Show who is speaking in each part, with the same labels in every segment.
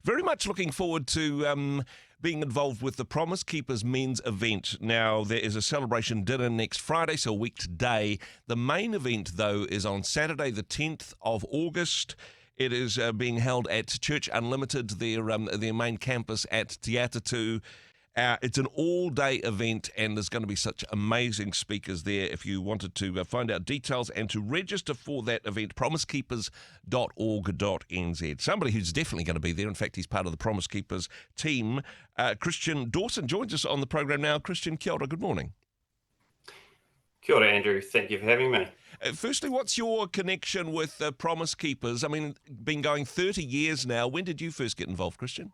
Speaker 1: Very much looking forward to being involved with the Promise Keepers men's event. Now, there is a celebration dinner next Friday, so a week today. The main event, though, is on Saturday, the 10th of August. It is being held at Church Unlimited, their main campus at Te Atatu. It's an all-day event, and there's going to be such amazing speakers there. If you wanted to find out details and to register for that event, promisekeepers.org.nz. Somebody who's definitely going to be there, in fact, he's part of the Promise Keepers team, Christian Dawson, joins us on the program now. Christian, kia ora, good morning.
Speaker 2: Kia ora, Andrew. Thank you for having me.
Speaker 1: Firstly, what's your connection with Promise Keepers? I mean, been going 30 years now. When did you first get involved, Christian?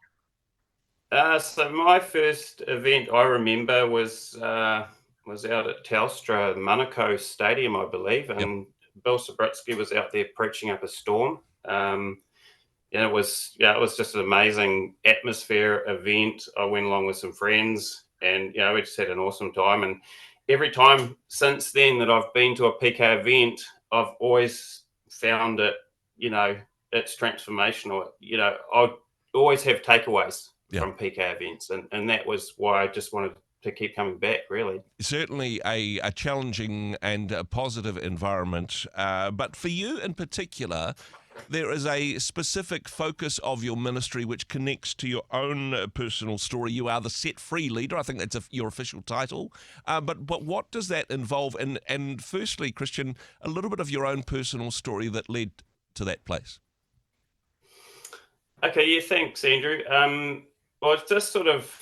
Speaker 2: So my first event I remember was out at Telstra Manukau Stadium, I believe, and Bill Sabritsky was out there preaching up a storm. It was just an amazing atmosphere event. I went along with some friends, and we just had an awesome time. And every time since then that I've been to a PK event, I've always found it, it's transformational. I always have takeaways from PK events, and that was why I just wanted to keep coming back, really.
Speaker 1: Certainly a challenging and a positive environment, but for you in particular, there is a specific focus of your ministry which connects to your own personal story. You are the Set Free leader. I think that's your official title. But what does that involve? And firstly, Christian, a little bit of your own personal story that led to that place.
Speaker 2: Okay, yeah, thanks, Andrew. Well, it's just sort of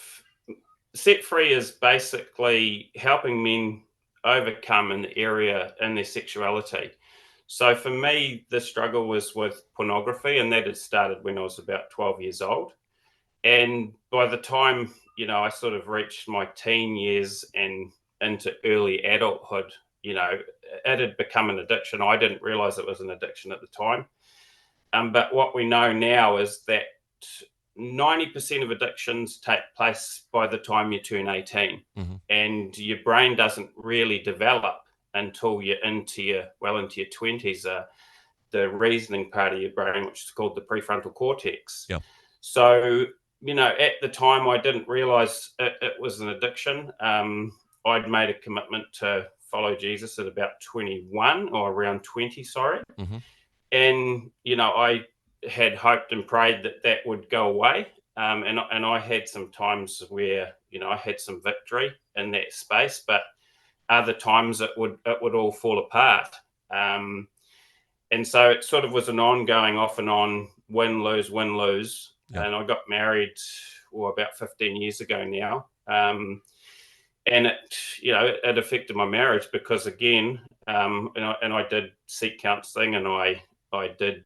Speaker 2: Set Free is basically helping men overcome an area in their sexuality. So for me, the struggle was with pornography, and that had started when I was about 12 years old. And by the time, I sort of reached my teen years and into early adulthood, it had become an addiction. I didn't realize it was an addiction at the time. But what we know now is that 90% of addictions take place by the time you turn 18, and your brain doesn't really develop until you're into your 20s, the reasoning part of your brain, which is called the prefrontal cortex. So, at the time I didn't realize it was an addiction. I'd made a commitment to follow Jesus at about 21 or around 20, sorry. And, I had hoped and prayed that would go away. And I had some times where, I had some victory in that space, but other times it would all fall apart. And so it sort of was an ongoing off and on win, lose. And I got married about 15 years ago now. And it affected my marriage because, again, and I did seek counseling, and I did,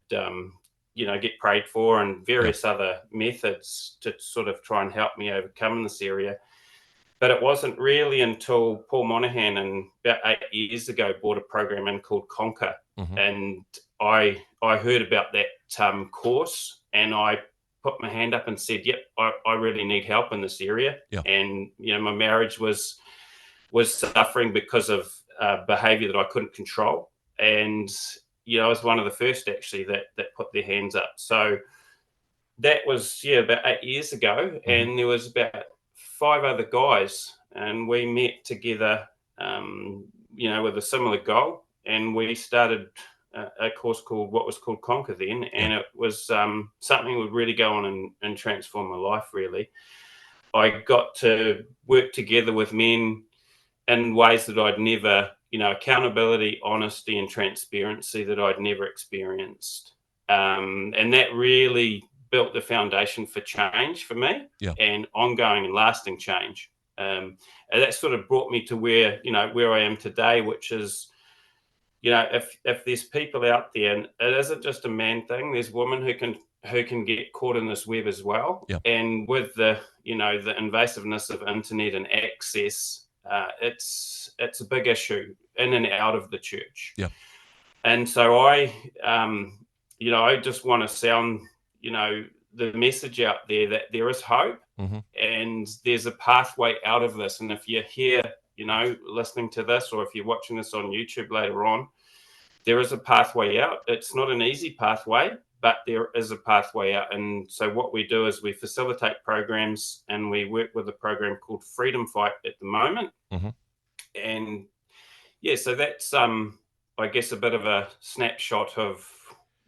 Speaker 2: get prayed for, and various other methods to sort of try and help me overcome this area. But it wasn't really until Paul Monahan, about 8 years ago, brought a program in called Conquer. And I heard about that course, and I put my hand up and said, yep, I really need help in this area. And, my marriage was suffering because of behavior that I couldn't control. And I was one of the first actually that put their hands up. So that was about 8 years ago, and there was about 5 other guys, and we met together, with a similar goal, and we started a course called Conquer then, and it was something that would really go on and transform my life. Really, I got to work together with men in ways that I'd never. Accountability, honesty, and transparency that I'd never experienced. And that really built the foundation for change for me, and ongoing and lasting change. And that sort of brought me to where I am today, which is, if there's people out there, and it isn't just a man thing, there's women who can get caught in this web as well. And with the invasiveness of internet and access, it's a big issue in and out of the church. And so I just want to sound, the message out there that there is hope, and there's a pathway out of this. And if you're here, listening to this, or if you're watching this on YouTube later on, there is a pathway out. It's not an easy pathway, but there is a pathway out. And so what we do is we facilitate programs, and we work with a program called Freedom Fight at the moment.
Speaker 1: Mm-hmm.
Speaker 2: And yeah, so that's I guess a bit of a snapshot of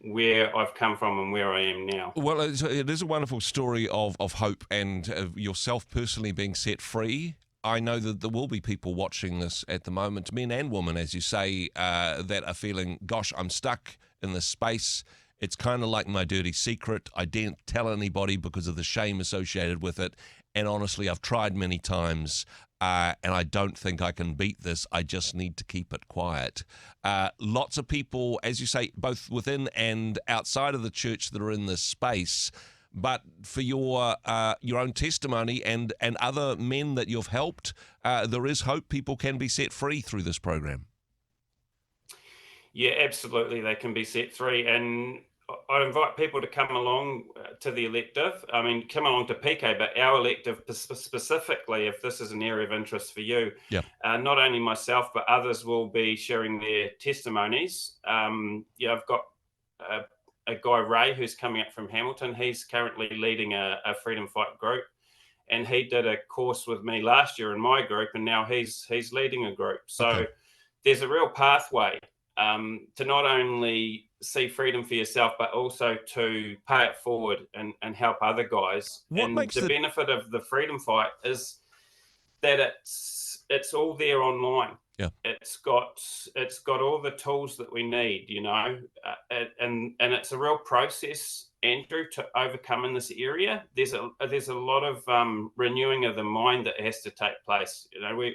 Speaker 2: where I've come from and where I am now.
Speaker 1: Well, it is a wonderful story of hope and yourself personally being set free. I know that there will be people watching this at the moment, men and women, as you say, that are feeling, gosh, I'm stuck in this space. It's kind of like my dirty secret. I daren't tell anybody because of the shame associated with it. And honestly, I've tried many times, and I don't think I can beat this. I just need to keep it quiet. Lots of people, as you say, both within and outside of the church that are in this space. But for your own testimony and other men that you've helped, there is hope. People can be set free through this program.
Speaker 2: Yeah, absolutely. They can be set free. And I invite people to come along to the elective. I mean, come along to PK, but our elective specifically, if this is an area of interest for you,
Speaker 1: Yeah.
Speaker 2: Not only myself, but others will be sharing their testimonies. I've got a guy, Ray, who's coming up from Hamilton. He's currently leading a Freedom Fight group. And he did a course with me last year in my group, and now he's leading a group. So
Speaker 1: Okay.
Speaker 2: There's a real pathway to not only see freedom for yourself, but also to pay it forward and help other guys.
Speaker 1: What makes
Speaker 2: the benefit of the Freedom Fight is that it's all there online.
Speaker 1: Yeah.
Speaker 2: It's got all the tools that we need, and it's a real process, Andrew, to overcome in this area. There's a lot of renewing of the mind that has to take place.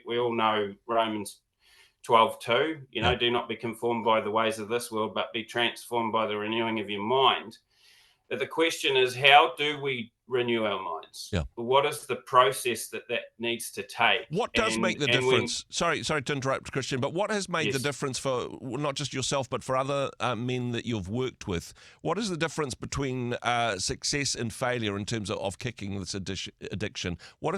Speaker 2: We all know Romans 12:2,
Speaker 1: Yeah.
Speaker 2: do not be conformed by the ways of this world, but be transformed by the renewing of your mind. But the question is, how do we renew our minds?
Speaker 1: Yeah.
Speaker 2: What is the process that needs to take?
Speaker 1: What does make the difference? Sorry to interrupt, Christian, but what has made the difference for not just yourself, but for other men that you've worked with? What is the difference between success and failure in terms of kicking this addiction? What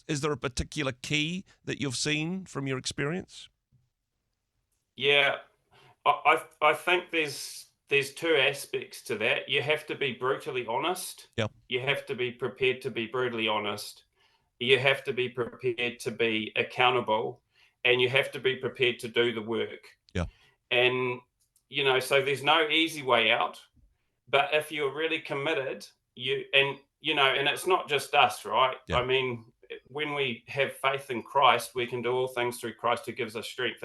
Speaker 1: is there a particular key that you've seen from your experience?
Speaker 2: Yeah, I think there's two aspects to that. You have to be brutally honest.
Speaker 1: Yeah.
Speaker 2: You have to be prepared to be brutally honest. You have to be prepared to be accountable, and you have to be prepared to do the work.
Speaker 1: Yeah.
Speaker 2: And so there's no easy way out. But if you're really committed, and it's not just us, right?
Speaker 1: Yeah.
Speaker 2: I mean, when we have faith in Christ, we can do all things through Christ who gives us strength.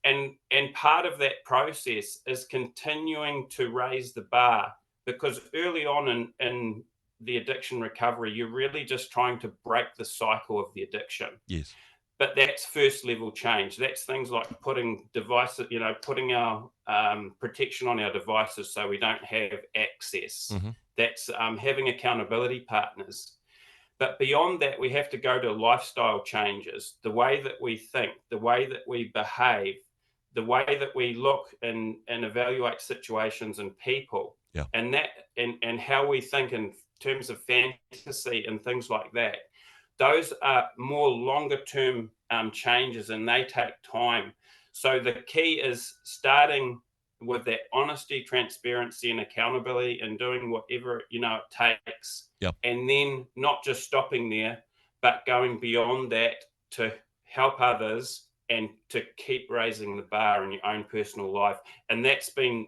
Speaker 2: And part of that process is continuing to raise the bar, because early on in the addiction recovery, you're really just trying to break the cycle of the addiction.
Speaker 1: Yes.
Speaker 2: But that's first level change. That's things like putting devices, putting our protection on our devices so we don't have access.
Speaker 1: Mm-hmm.
Speaker 2: That's having accountability partners. But beyond that, we have to go to lifestyle changes, the way that we think, the way that we behave, the way that we look and evaluate situations and people.
Speaker 1: Yeah.
Speaker 2: And that and how we think in terms of fantasy and things like that. Those are more longer term changes, and they take time. So the key is starting with that honesty, transparency, and accountability, and doing whatever it takes.
Speaker 1: Yep.
Speaker 2: And then not just stopping there, but going beyond that to help others and to keep raising the bar in your own personal life. And that's been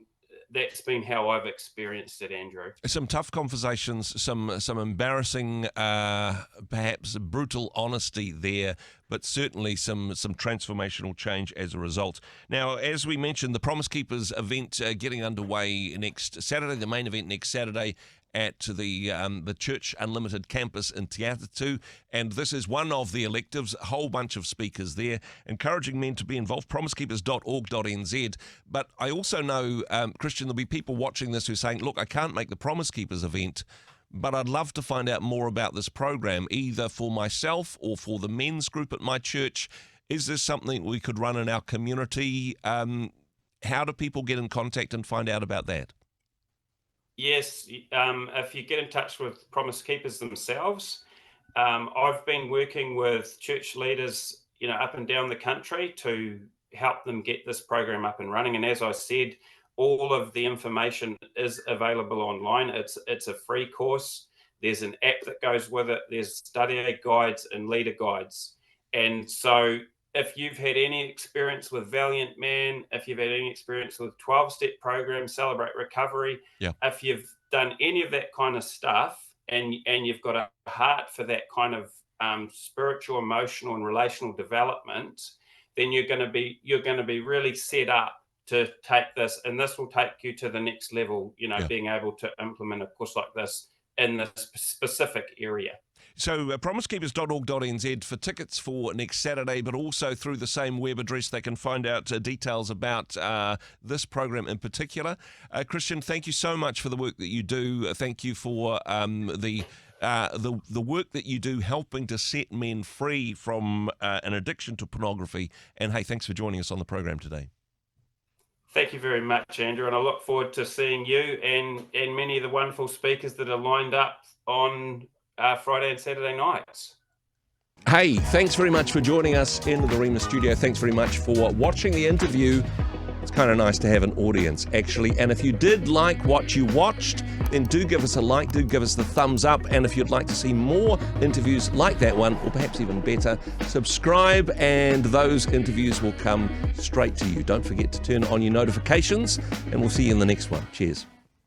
Speaker 2: how I've experienced it, Andrew.
Speaker 1: Some tough conversations, some embarrassing, perhaps brutal honesty there, but certainly some transformational change as a result. Now, as we mentioned, the Promise Keepers event getting underway next Saturday, the main event next Saturday at the Church Unlimited campus in Te Atatu, and this is one of the electives, a whole bunch of speakers there, encouraging men to be involved, promisekeepers.org.nz. But I also know, Christian, there'll be people watching this who are saying, look, I can't make the Promise Keepers event, but I'd love to find out more about this program, either for myself or for the men's group at my church. Is this something we could run in our community? How do people get in contact and find out about that?
Speaker 2: Yes, if you get in touch with Promise Keepers themselves, I've been working with church leaders, up and down the country to help them get this program up and running. And as I said, all of the information is available online. It's a free course. There's an app that goes with it. There's study aid guides and leader guides. And so if you've had any experience with Valiant Man, if you've had any experience with 12-step program, Celebrate Recovery,
Speaker 1: Yeah.
Speaker 2: if you've done any of that kind of stuff and you've got a heart for that kind of spiritual, emotional, and relational development, then you're going to be really set up to take this, and this will take you to the next level, being able to implement a course like this in this specific area.
Speaker 1: So promisekeepers.org.nz for tickets for next Saturday, but also through the same web address they can find out details about this program in particular. Christian, thank you so much for the work that you do. Thank you for the work that you do helping to set men free from an addiction to pornography. And hey, thanks for joining us on the program today.
Speaker 2: Thank you very much, Andrew, and I look forward to seeing you and many of the wonderful speakers that are lined up on Friday and Saturday nights.
Speaker 1: Hey, thanks very much for joining us in the Rhema studio. Thanks very much for watching the interview. It's kind of nice to have an audience, actually. And if you did like what you watched, then do give us a like, do give us the thumbs up. And if you'd like to see more interviews like that one, or perhaps even better, subscribe and those interviews will come straight to you. Don't forget to turn on your notifications, and we'll see you in the next one. Cheers.